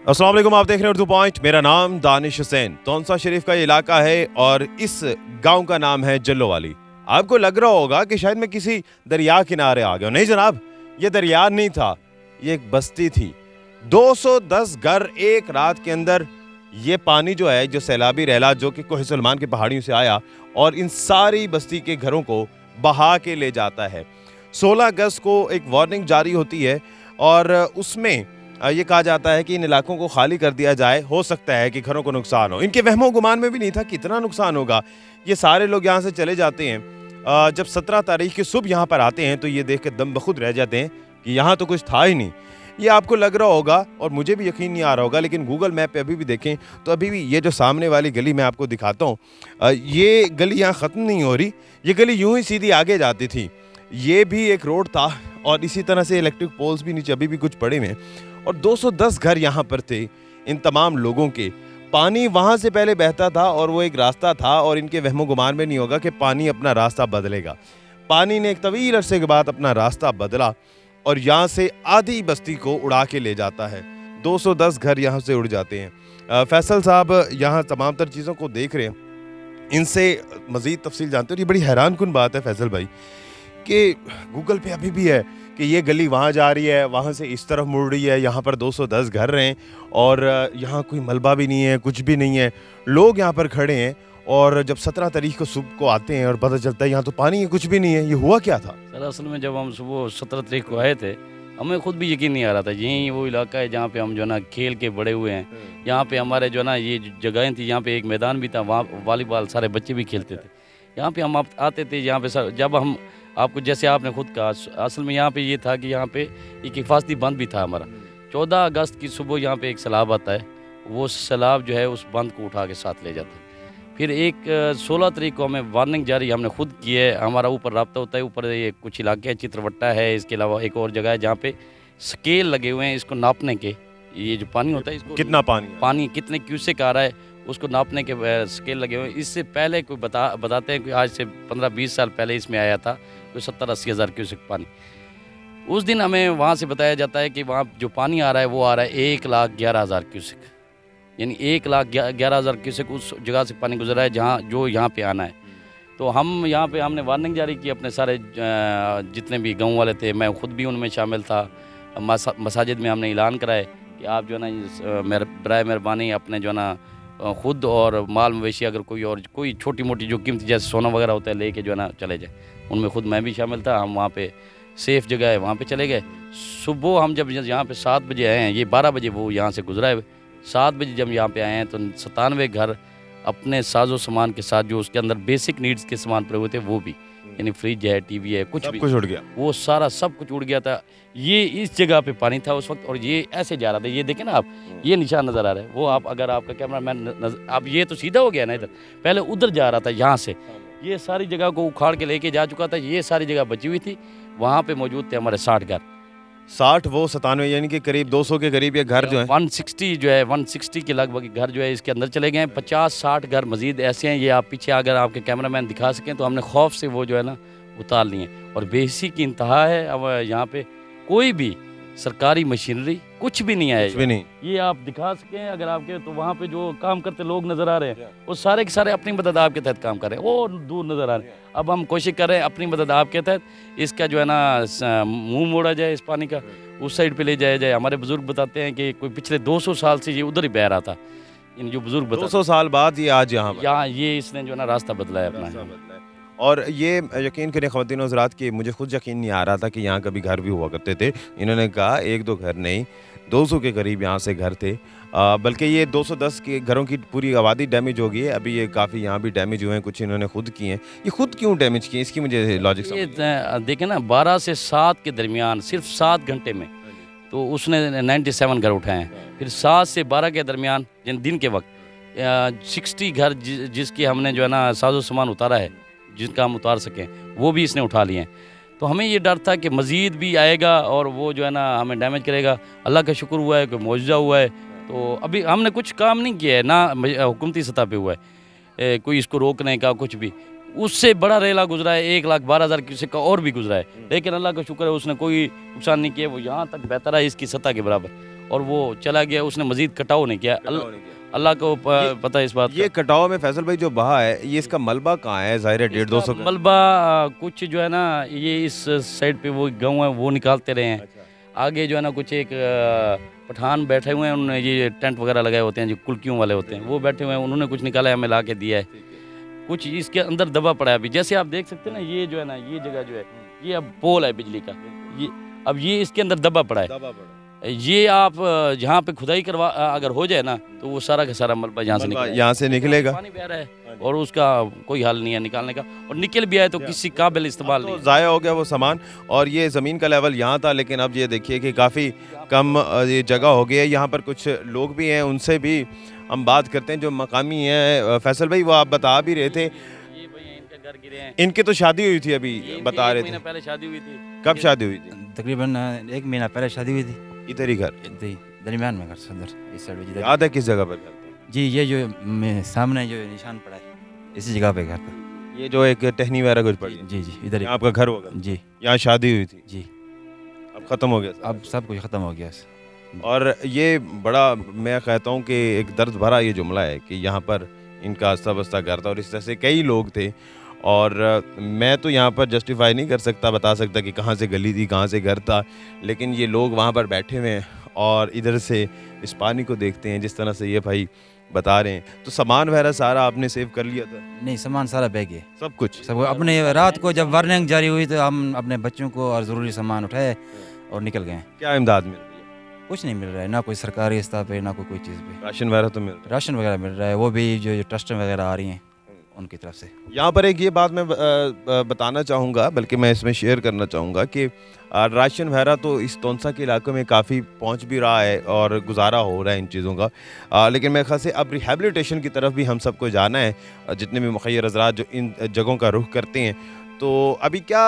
अस्सलाम वालेकुम, आप देख रहे हैं उर्दू पॉइंट। मेरा नाम दानिश हुसैन। तौनसा शरीफ का ये इलाका है और इस गांव का नाम है जल्लोवाली। आपको लग रहा होगा कि शायद मैं किसी दरिया किनारे आ गया हूं। नहीं जनाब, ये दरिया नहीं था, ये एक बस्ती थी। 210 घर एक रात के अंदर। ये पानी जो है, जो सैलाबी रहला जो कि कोह सलमान की पहाड़ियों से आया और इन सारी बस्ती के घरों को बहा के ले जाता है। 16 अगस्त को एक वार्निंग जारी होती है और उसमें ये कहा जाता है कि इन इलाकों को खाली कर दिया जाए। हो सकता है कि घरों को नुकसान हो। इनके वहमो गुमान में भी नहीं था कितना नुकसान होगा। ये सारे लोग यहाँ से चले जाते हैं। जब 17 तारीख की सुबह यहाँ पर आते हैं तो ये देख के दम बखुद रह जाते हैं कि यहाँ तो कुछ था ही नहीं। ये आपको लग रहा होगा और मुझे भी यकीन नहीं आ रहा होगा, लेकिन गूगल मैप पे अभी भी देखें तो अभी भी ये जो सामने वाली गली मैं आपको दिखाता हूँ, ये गली यहाँ ख़त्म नहीं हो रही। ये गली यूं ही सीधी आगे जाती थी। ये भी एक रोड था और इसी तरह से इलेक्ट्रिक पोल्स भी नीचे अभी भी कुछ पड़े हुए हैं और 210 घर यहाँ पर थे। इन तमाम लोगों के पानी वहाँ से पहले बहता था और वो एक रास्ता था और इनके वहमो गुमान में नहीं होगा कि पानी अपना रास्ता बदलेगा। पानी ने एक तवील अरसे के बाद अपना रास्ता बदला और यहाँ से आधी बस्ती को उड़ा के ले जाता है। 210 घर यहाँ से उड़ जाते हैं। फैसल साहब यहाँ तमाम तर चीज़ों को देख रहे हैं, इनसे मज़ीद तफसील जानते हैं। ये बड़ी हैरान कुन बात है फैसल भाई कि गूगल पे अभी भी है कि ये गली वहाँ जा रही है, वहाँ से इस तरफ मुड़ रही है। यहाँ पर 210 घर हैं और यहाँ कोई मलबा भी नहीं है, कुछ भी नहीं है। लोग यहाँ पर खड़े हैं और जब 17 तारीख को सुबह को आते हैं और पता चलता है यहाँ तो पानी है, कुछ भी नहीं है। ये हुआ क्या था सर? असल में जब हम सुबह 17 तारीख को आए थे, हमें खुद भी यकीन नहीं आ रहा था। यही वो इलाका है जहाँ पे हम जो है ना खेल के बड़े हुए हैं। यहाँ पे हमारे जो है ना ये जगहें थी, यहाँ पे एक मैदान भी था, वहाँ वॉलीबॉल सारे बच्चे भी खेलते थे। यहाँ पे हम आते थे। यहाँ पे सर जब हम आपको जैसे आपने खुद कहा, असल में यहाँ पे ये था कि यहाँ पे एक हिफाजती बंद भी था हमारा। 14 अगस्त की सुबह यहाँ पे एक सैलाब आता है, वो सैलाब जो है उस बंद को उठा के साथ ले जाता है। फिर एक 16 तारीख को हमें वार्निंग जारी हमने खुद की है। हमारा ऊपर रब्ता होता है, ऊपर ये कुछ इलाके हैं, चित्रवट्टा है, इसके अलावा एक और जगह है जहाँ पे स्केल लगे हुए हैं इसको नापने के। ये जो पानी होता है इसको कितना पानी कितने क्यूसेक आ रहा है उसको नापने के स्केल लगे हुए हैं। इससे पहले कोई बताते हैं कि आज से 15-20 साल पहले इसमें आया था कोई 70-80 हज़ार क्यूसेक पानी। उस दिन हमें वहाँ से बताया जाता है कि वहाँ जो पानी आ रहा है वो आ रहा है 1,11,000 क्यूसेक, यानी 1,11,000 क्यूसेक उस जगह से पानी गुजरा है जहाँ जो यहाँ पे आना है। तो हम यहाँ पे हमने वार्निंग जारी की अपने सारे जितने भी गाँव वाले थे, मैं खुद भी उनमें शामिल था। मसाजिद में हमने ऐलान कराए कि आप जो है ना बराए मेहरबानी अपने जो है ना खुद और माल मवेशी अगर कोई छोटी मोटी जो कीमती जैसे सोना वगैरह होता है लेके जो है ना चले जाए। उनमें खुद मैं भी शामिल था। हम वहाँ पे सेफ़ जगह है वहाँ पे चले गए। सुबह हम जब यहाँ पे 7 बजे आए हैं, ये 12 बजे वो यहाँ से गुजरा है। 7 बजे जब यहाँ पे आए हैं तो 97 घर अपने साजो सामान के साथ जो उसके अंदर बेसिक नीड्स के सामान पड़े हुए थे वो भी, यानी फ्रिज है, टीवी है, कुछ उड़ गया। वो सारा सब कुछ उड़ गया था। ये इस जगह पे पानी था उस वक्त और ये ऐसे जा रहा था। ये देखें ना आप, ये निशान नज़र आ रहा है। वो आप अगर आपका कैमरा मैन अब ये तो सीधा हो गया ना, इधर पहले उधर जा रहा था। यहाँ से ये सारी जगह को उखाड़ के लेके जा चुका था। ये सारी जगह बची हुई थी। वहाँ पे मौजूद थे हमारे 60 घर। 60 वो 97 यानी कि करीब 200 के करीब ये घर जो है 160 के लगभग घर जो है इसके अंदर चले गए हैं। 50-60 घर मजीद ऐसे हैं, ये आप पीछे अगर आपके कैमरामैन दिखा सकें तो हमने खौफ से वो जो है ना उतार लिए। और बेसी की इंतहा है। अब यहाँ पे कोई भी सरकारी मशीनरी कुछ भी नहीं है। कुछ भी नहीं। ये आप दिखा सकें अगर आपके, तो वहाँ पे जो काम करते लोग नज़र आ रहे हैं वो सारे के सारे अपनी मदद आपके तहत काम कर रहे हैं। वो दूर नज़र आ रहे हैं। अब हम कोशिश कर रहे हैं अपनी मदद आपके तहत इसका जो है ना मुंह मोड़ा जाए, इस पानी का उस साइड पे ले जाया जाए। हमारे बुजुर्ग बताते हैं कि कोई पिछले 200 साल से ये उधर ही बह रहा था। इन जो बुजुर्ग 200 साल बाद ये आज यहाँ ये इसने जो है ना रास्ता बदला है अपना। और ये यकीन करें ख़वातीन हज़रात कि मुझे खुद यकीन नहीं आ रहा था कि यहाँ कभी घर भी हुआ करते थे। इन्होंने कहा 1-2 घर नहीं, 200 के करीब यहाँ से घर थे। बल्कि ये 210 के घरों की पूरी आबादी डैमेज हो गई है। अभी ये काफ़ी यहाँ भी डैमेज हुए हैं, कुछ इन्होंने खुद किए हैं। ये खुद क्यों डैमेज किए, इसकी मुझे लॉजिक देखें ना, 12 से 7 के दरमियान सिर्फ 7 घंटे में तो उसने 97 घर उठाए हैं। फिर 7 से 12 के दरमियान दिन के वक्त 60 घर जिसकी हमने जो है ना साजो सामान उतारा है, जिनका हम उतार सकें, वो भी इसने उठा लिए हैं। तो हमें ये डर था कि मज़ीद भी आएगा और वो जो है ना हमें डैमेज करेगा। अल्लाह का शुक्र हुआ है कि मौजूदा हुआ है। तो अभी हमने कुछ काम नहीं किया है, ना हुकूमती सतह पे हुआ है कोई इसको रोकने का कुछ भी। उससे बड़ा रेला गुजरा है, 1,12,000 क्यूसेक का और भी गुजरा है, लेकिन अल्लाह का शुक्र है उसने कोई नुकसान नहीं किया। वो यहाँ तक बेहतर है इसकी सतह के बराबर। और वो चला गया, उसने मजीद कटाव नहीं किया। अल्लाह को पता है इस बात ये कटाव में फैसल भाई जो बहा है, ये इसका मलबा कहाँ है? जाहिर है 150-200 का मलबा कुछ जो है ना, ये इस साइड पे वो गाँव है वो निकालते रहे हैं। आगे जो है ना कुछ एक पठान बैठे हुए हैं, उन्होंने ये टेंट वगैरह लगाए होते हैं जो कुल्कियों वाले होते हैं, वो बैठे हुए हैं, उन्होंने कुछ निकाला है, हमें ला के दिया है। कुछ इसके अंदर दबा पड़ा है अभी, जैसे आप देख सकते हैं ना, ये जो है ना, ये जगह जो है, ये अब पोल है बिजली का, ये अब ये इसके अंदर दबा पड़ा है। ये आप जहाँ पे खुदाई करवा अगर हो जाए ना, तो वो सारा का सारा मलबा यहाँ से निकलेगा, पानी बह रहा है और उसका कोई हल नहीं है निकालने का, और निकल भी आए तो किसी काबिल इस्तेमाल नहीं। ज़ाया हो गया वो सामान। और ये ज़मीन का लेवल यहाँ था, लेकिन अब ये देखिए कि काफ़ी कम ये जगह हो गई है। यहाँ पर कुछ लोग भी हैं, उनसे भी हम बात करते हैं जो मकामी हैं। फैसल भाई, वो आप बता भी रहे थे, ये भाई इनके घर गिरे हैं। इनकी तो शादी हुई थी, अभी बता रहे थे। महीना पहले शादी हुई थी। कब शादी हुई थी? तकरीबन 1 महीना पहले शादी हुई थी। इधर ही घर? दरमियान में घर सदर, इस साइड। याद है किस जगह पर घर था? जी, ये जो सामने जो निशान पड़ा है, इसी जगह पे घर था। ये जो एक टहनी वगैरह कुछ पड़ी? जी जी, इधर ही आपका घर होगा? जी, यहाँ शादी हुई थी? जी। अब ख़त्म हो गया? अब सब कुछ ख़त्म हो गया। और ये बड़ा, मैं कहता हूँ कि एक दर्द भरा ये जुमला है कि यहाँ पर इनका आस्ता बस्ता घर था और इस तरह से कई लोग थे। और मैं तो यहाँ पर जस्टिफाई नहीं कर सकता, बता सकता कि कहाँ से गली थी, कहाँ से घर था, लेकिन ये लोग वहाँ पर बैठे हुए हैं और इधर से इस पानी को देखते हैं जिस तरह से ये भाई बता रहे हैं। तो सामान वगैरह सारा आपने सेव कर लिया था? नहीं, सामान सारा बैग है, सब कुछ सब अपने। रात को जब वार्निंग जारी हुई तो हम अपने बच्चों को और ज़रूरी सामान उठाए और निकल गए। क्या इमदाद मिल रही है? कुछ नहीं मिल रहा है, ना कोई सरकारी स्तर पे, ना कोई चीज़ पे। राशन वगैरह तो मिल रहा है? राशन वगैरह मिल रहा है, वो भी जो ट्रस्ट वगैरह आ रही हैं उनकी तरफ से। यहाँ पर एक ये बात मैं बताना चाहूँगा, बल्कि मैं इसमें शेयर करना चाहूँगा कि राशन वगैरह तो इस तौंसा के इलाकों में काफ़ी पहुँच भी रहा है और गुजारा हो रहा है इन चीज़ों का। लेकिन मेरे ख्याल से अब रिहेबिलिटेशन की तरफ भी हम सबको जाना है, जितने भी मुखय्यर हज़रात जो इन जगहों का रुख करते हैं। तो अभी क्या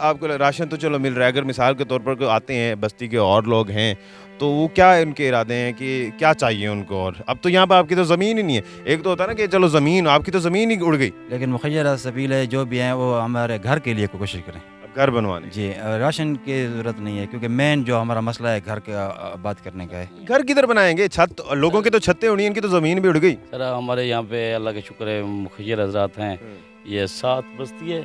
आपको राशन तो चलो मिल रहा है, अगर मिसाल के तौर पर कोई आते हैं बस्ती के और लोग हैं तो वो क्या उनके इरादे हैं कि क्या चाहिए उनको? और अब तो यहाँ पर आपकी तो ज़मीन ही नहीं है। एक तो होता है ना कि चलो ज़मीन, आपकी तो ज़मीन ही उड़ गई। लेकिन मुखय्यर सबील है, जो भी हैं वो हमारे घर के लिए कोशिश करें। अब घर बनवाने? जी, राशन की ज़रूरत नहीं है, क्योंकि मेन जो हमारा मसला है घर का आबाद करने का है। घर किधर बनाएंगे? छत, लोगों की तो छतें उड़ी, इनकी तो ज़मीन भी उड़ गई। सर हमारे यहाँ पे अल्लाह का शुक्र है, मुखय्यर हज़रात हैं। ये 7 बस्ती है,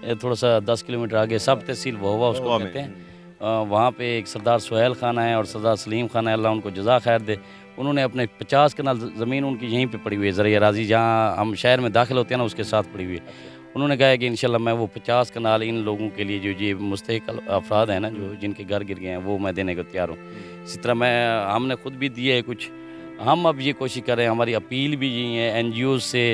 ये थोड़ा सा 10 किलोमीटर आगे सब तहसील वहवा उसको कहते हैं। वहाँ पे एक सरदार सुहेल खान है और सरदार सलीम खान है, अल्लाह उनको जज़ा खैर दे। उन्होंने अपने 50 कनाल ज़मीन उनकी यहीं पे पड़ी हुई है, ज़रिया राजी जहाँ हम शहर में दाखिल होते हैं ना, उसके साथ पड़ी हुई है। उन्होंने कहा है कि इंशाल्लाह मैं वो 50 कनाल इन लोगों के लिए, जो ये मुस्तहिक अफराद हैं ना, जो जिनके घर गिर गए हैं, वो मैं देने को तैयार हूँ। इसी तरह हमने खुद भी दिए है कुछ। हम अब ये कोशिश कर रहे हैं, हमारी अपील भी यही है NGO से,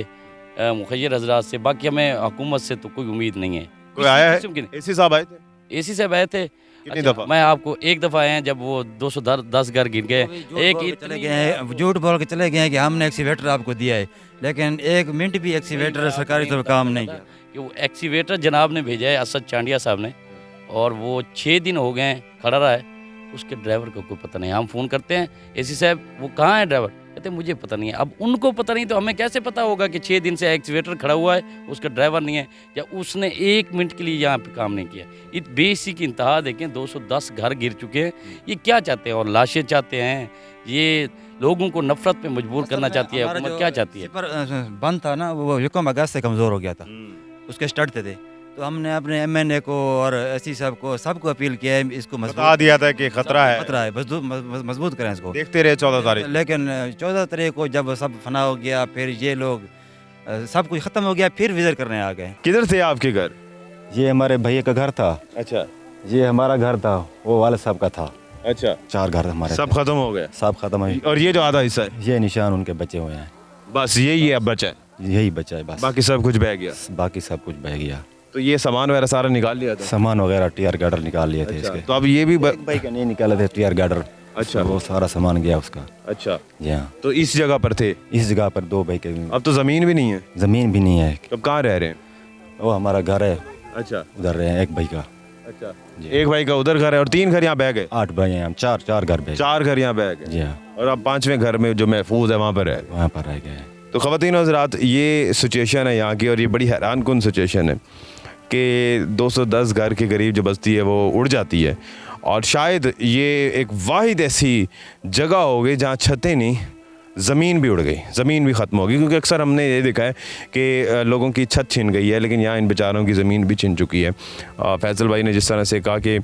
मुखय्यर हज़रात से। बाकी हमें हुकूमत से तो कोई उम्मीद नहीं है। कोई आया है? AC साहब आए थे? AC साहब आए थे। कितनी दफ़ा? मैं आपको एक दफ़ा आए हैं जब वो 210 घर गिर गए। एक चले गए हैं, झूठ बोल के चले गए हैं कि हमने एक्सीवेटर आपको दिया है, लेकिन 1 मिनट भी एक्सीवेटर सरकारी तो काम नहीं किया। कि वो एक्सीवेटर जनाब ने भेजा है, असद चांडिया साहब ने, और वो 6 दिन हो गए हैं खड़ा रहा है, उसके ड्राइवर को कोई पता नहीं। हम फ़ोन करते हैं AC साहब वो कहाँ है ड्राइवर, कहते मुझे पता नहीं है। अब उनको पता नहीं तो हमें कैसे पता होगा कि 6 दिन से एक्सीवेटर खड़ा हुआ है, उसका ड्राइवर नहीं है, या उसने 1 मिनट के लिए यहाँ पे काम नहीं किया। इस बेसिक इंतहा देखें, 210 घर गिर चुके हैं। ये क्या चाहते हैं? और लाशें चाहते हैं, ये लोगों को नफरत पे मजबूर करना चाहती है हुकूमत। क्या चाहती है? बंद था ना वो, हुक्म अगस्त से कमज़ोर हो गया था, उसके स्टार्ट थे। तो हमने अपने MNA को और SC साहब को सबको अपील किया है, इसको बता दिया था कि खतरा है, मजबूत करें इसको। देखते रहे 14 तारीख। लेकिन 14 तारीख को जब सब फना हो गया, फिर ये लोग सब कुछ ख़त्म हो गया, फिर विजिट करने आ गए। किधर थे आपके घर? ये हमारे भैया का घर था। अच्छा। ये हमारा घर था, वो वाले साहब का था। अच्छा। 4 घर हमारे सब खत्म हो गया? सब खत्म है। और ये जो आधा हिस्सा है, ये निशान उनके बचे हुए हैं, बस यही है अब बचा है? यही बचा है बस, बाकी सब कुछ बह गया? बाकी सब कुछ बह गया। तो ये सामान वगैरह सारा निकाल लिया था? सामान वगैरह टीआर गार्डर निकाल लिए थे इसके। तो अब ये भी भाई का नहीं निकाले थे टीआर गार्डर। अच्छा। वो सारा सामान गया उसका। अच्छा जी हाँ। तो इस जगह पर थे? इस जगह पर 2 भाई के। अब तो ज़मीन भी नहीं है? ज़मीन भी नहीं है। अब कहाँ रह रहे हैं? वो हमारा घर है। अच्छा। उधर रहे हैं एक भाई का। अच्छा। एक भाई का उधर घर है और 3 घर यहाँ बह गए? 8 भाई हैं हम, 4 घर बह 4 घर यहाँ बह गए। जी हाँ। और अब 5वें घर में जो महफूज है वहाँ पर है? वहाँ पर रह गए। तो ख़वातीन हज़रात, ये सिचुएशन है यहाँ की, और ये बड़ी हैरान कुन सिचुएशन है कि 210 घर के करीब जो बस्ती है वो उड़ जाती है। और शायद ये एक वाहिद ऐसी जगह होगी जहाँ छतें नहीं, ज़मीन भी उड़ गई, ज़मीन भी ख़त्म होगी। क्योंकि अक्सर हमने ये देखा है कि लोगों की छत छिन गई है, लेकिन यहाँ इन बेचारों की ज़मीन भी छिन चुकी है। फैसल भाई ने जिस तरह से कहा कि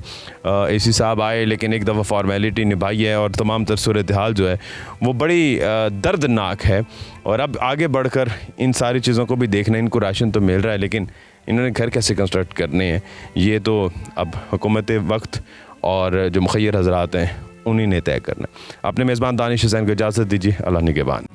एसी साहब आए लेकिन एक दफ़ा फॉर्मेलिटी निभाई है, और तमाम तर सूरत हाल जो है वो बड़ी दर्दनाक है। और अब आगे बढ़कर इन सारी चीज़ों को भी देखना, इनको राशन तो मिल रहा है लेकिन इन्होंने घर कैसे कंस्ट्रक्ट करने हैं, ये तो अब हुकूमत वक्त और जो मुखय्यर हजरात हैं उन्हीं ने तय करना। अपने मेज़बान दानिश हुसैन को इजाज़त दीजिए। अल्लाह निगहबान।